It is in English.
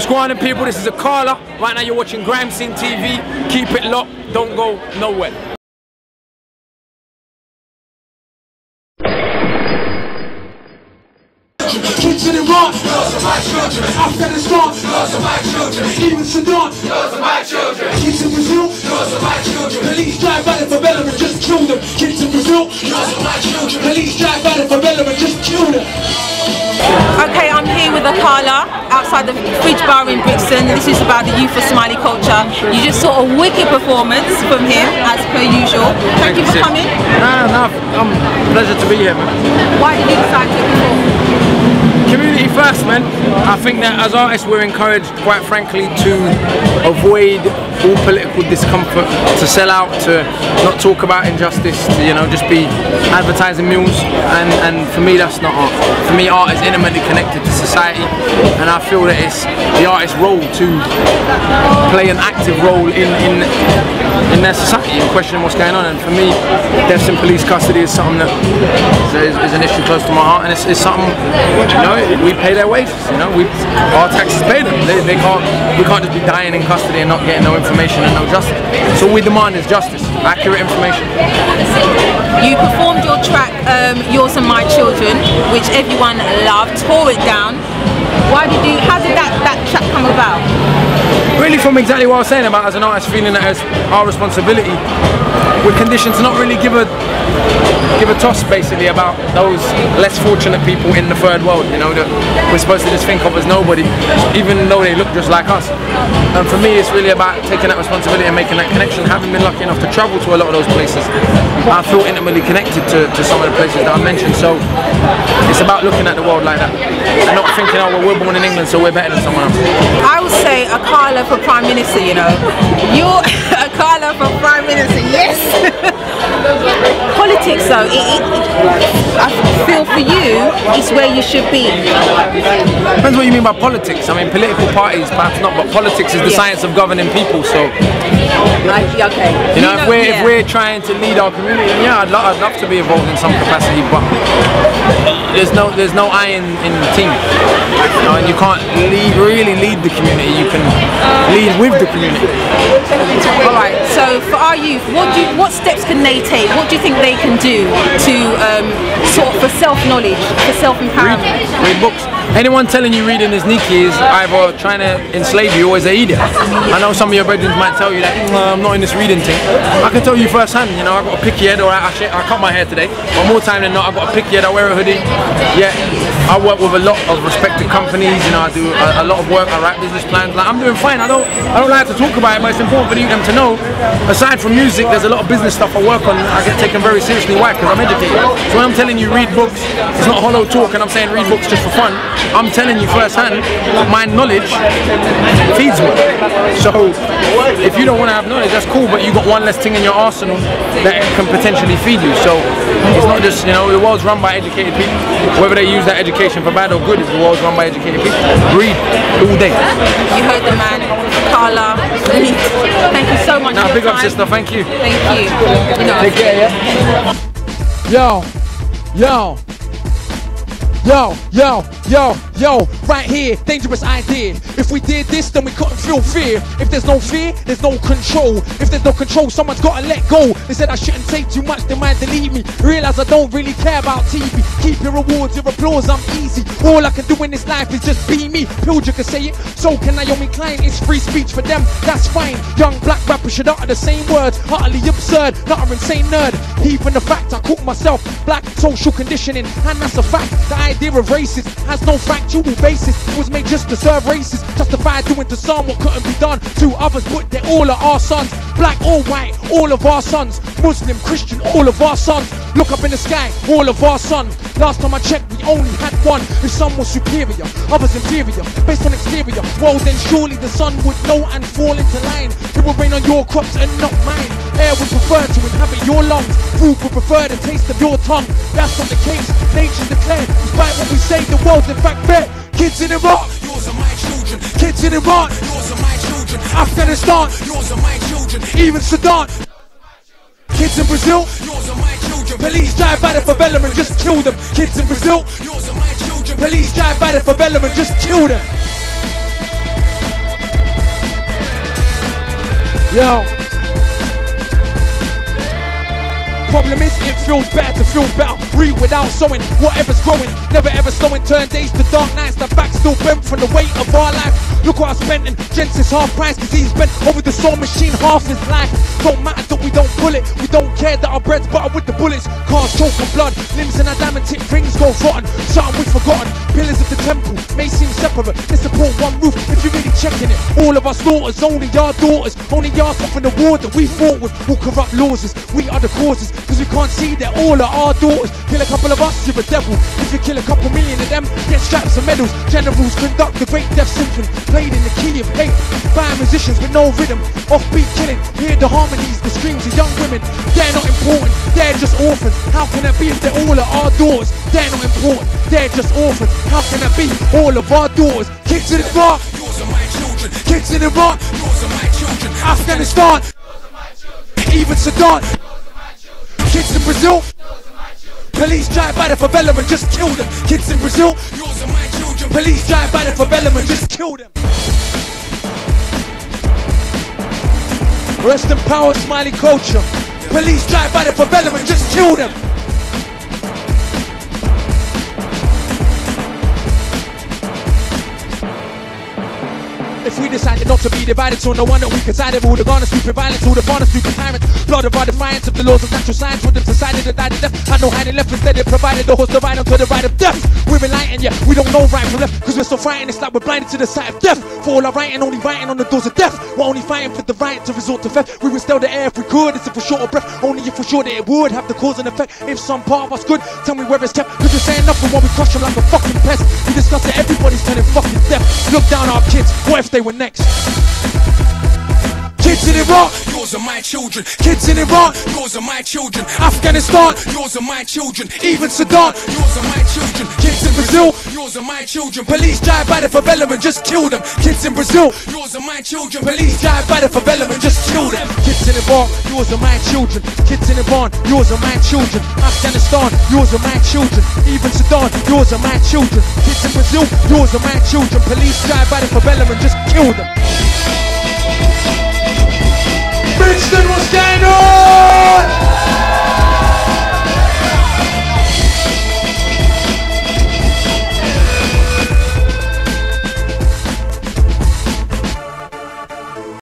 What's going on, people? This is Akala. Right now you're watching Grime Scene TV. Keep it locked, don't go nowhere. Kids in Iran, those are my children. Afghanistan, those are my children. Even Sudan, those are my children. Kids in Brazil, those are my children. Police drive by the favela and just kill them. Kids in Brazil, those are my children. Police drive by the favela and just kill them. Okay, I'm here with Akala outside the Fridge Bar in Brixton. This is about the Youth of Smiley Culture. You just saw a wicked performance from him, as per usual. Thank you for coming. No, pleasure to be here, man. Why did you decide to perform? Community first, man. I think that as artists we're encouraged, quite frankly, to avoid all political discomfort, to sell out, to not talk about injustice, to, you know, just be advertising mules. And for me, that's not art. For me, art is intimately connected to society, and I feel that it's the artist's role to play an active role in their society and questioning what's going on. And for me, deaths in police custody is something that is an issue close to my heart, and it's something, you know, we pay their wages, you know, our taxes pay them. We can't just be dying in custody and not getting no information and no justice. So all we demand is justice, accurate information. You performed your track, Yours and My Children, which everyone loved, tore it down. How did that track come about? Really from exactly what I was saying about, as an artist, feeling that it's our responsibility. We're conditioned to not really give a toss, basically, about those less fortunate people in the third world, you know, that we're supposed to just think of as nobody, even though they look just like us. And for me, it's really about taking that responsibility and making that connection. Having been lucky enough to travel to a lot of those places, I feel intimately connected to some of the places that I mentioned. So it's about looking at the world like that and not thinking, oh, well, we're born in England, so we're better than someone else. I would say Akala for Prime Minister, you know. You're Akala for Prime Minister, yes! Politics, though, I feel for you, it's where you should be. Depends what you mean by politics. I mean, political parties, perhaps not, but politics is the science of governing people, so... Okay. You know, if we're trying to lead our community, then yeah, I'd love to be involved in some capacity, but there's no I in the team. You know, and you can't really lead the community, you can lead with the community. Alright, so for our youth, what steps can they take? What do you think they can do to for self-knowledge, for self-empowerment? Read books. Anyone telling you reading is sneaky is either trying to enslave you or is an idiot. I know some of your brethren might tell you that I'm not in this reading thing. I can tell you firsthand, you know, I've got a picky head, or I cut my hair today, but more time than not I've got a picky head, I wear a hoodie. Yeah, I work with a lot of respected companies, you know, I do a lot of work, I write business plans. Like, I'm doing fine. I don't like to talk about it, but it's important for them to know, aside from music, there's a lot of business stuff I work on. I get taken very seriously. Why? Because I'm educated. So when I'm telling you read books, it's not hollow talk and I'm saying read books just for fun. I'm telling you firsthand, my knowledge feeds me. So if you don't want to have knowledge, that's cool, but you got one less thing in your arsenal that can potentially feed you. So it's not just, you know, the world's run by educated people. Whether they use that education for bad or good, the world's run by educated people. Read all day. You heard the man, Akala. Thank you so much. Big up, sister. Thank you. Thank you. Take care, yeah? Yo, right here, dangerous idea. If we did this, then we couldn't feel fear. If there's no fear, there's no control. If there's no control, someone's gotta let go. They said I shouldn't take too much, they might delete me. Realize I don't really care about TV. Keep your rewards, your applause, I'm easy. All I can do in this life is just be me. Pilger can say it, so can Naomi Klein. It's free speech for them, that's fine. Young black rappers should utter the same words. Utterly absurd, not an insane nerd. Even the fact I call myself black social conditioning, and that's a fact. The idea of racist has no factual basis. It was made just to serve racists, justified doing to some what couldn't be done to others, but they're all of our sons. Black or white, all of our sons. Muslim, Christian, all of our sons. Look up in the sky, all of our sons. Last time I checked, we only had one. If some was superior, others inferior, based on exterior, well then surely the sun would know and fall into line. It would rain on your crops and not mine. Air would prefer to inhabit your lungs. Food would prefer the taste of your tongue. That's not the case, nature's declared. Despite what we say, the world's in fact fair. Kids in Iraq, yours are my children. Kids in Iran, yours are my children. Afghanistan, yours are my children. Even Sudan, kids in Brazil, yours are my children. Police drive by the favela and just kill them. Kids in Brazil, yours are my children. Police drive by the favela and just kill them. Yo. Problem is, it feels better to feel better. Read without sowing, whatever's growing. Never ever slowing, turn days to dark nights. The back still bent from the weight of our life. Look what I spent and gents is half price, cause he's bent over the saw machine half his life. Don't matter that we don't pull it. We don't care that our bread's butter with the bullets. Cars choke on blood, limbs and our diamond tip rings go rotten. Something we've forgotten. Pillars of the temple may seem separate. Let's support one roof if you're really checking it. All of our slaughters, only our daughters. Only our stuff in the war that we fought with. Who corrupt laws is, we are the causes. Cause we can't see that all are our daughters. Kill a couple of us, you're a devil. If you kill a couple million of them, get stripes and medals. Generals conduct the great death symphony, played in the key of hate by musicians with no rhythm. Offbeat killing, hear the harmonies, the screams of young women. They're not important, they're just orphans. How can that be if they're all of our daughters? They're not important, they're just orphans. How can that be? All of our daughters. Kids in Iraq, yours are my children. Kids in Iraq, yours are my children. Afghanistan, yours are my children. Even Sudan, kids in Brazil, police drive by the favela and just kill them. Kids in Brazil, yours are my children. Police drive by the favela and just kill them. Rest in power, Smiley Culture. Police drive by the favela and just kill them. If we decided not to be divided, so no wonder we decided all the garner stupid violence, all the farmer stupid tyrants. Blood of our defiance of the laws of natural science would have decided to die to death. I know hiding left instead it provided the horse divide onto the right of death. We're enlightened, yeah, we don't know right from left, cause we're so frightened, it's like we're blinded to the sight of death. For all our writing, only writing on the doors of death. We're only fighting for the right to resort to theft. We would steal the air if we could, it's if we're short of breath. Only if we're sure that it would have the cause and effect. If some part of us could, tell me where it's kept. Cause we're saying nothing while we crush them like a fucking pest. We discuss it, everybody's turning fucking deaf. Look down at our kids, what if they were next? Kids in Iraq, yours are my children. Kids in Iran, yours are my children. Afghanistan, yours are my children. Even Sudan, yours are my children. Kids in Brazil, yours are my children. Police drive by the favela and just kill them. Kids in Brazil, yours are my children. Police drive by the favela and just kill them. Kids in Iraq, yours are my children. Kids in Iran, yours are my children. Afghanistan, yours are my children. Even Sudan, yours are my children. Kids in Brazil, yours are my children. Police drive by the favela and just kill them. Brixton, what's going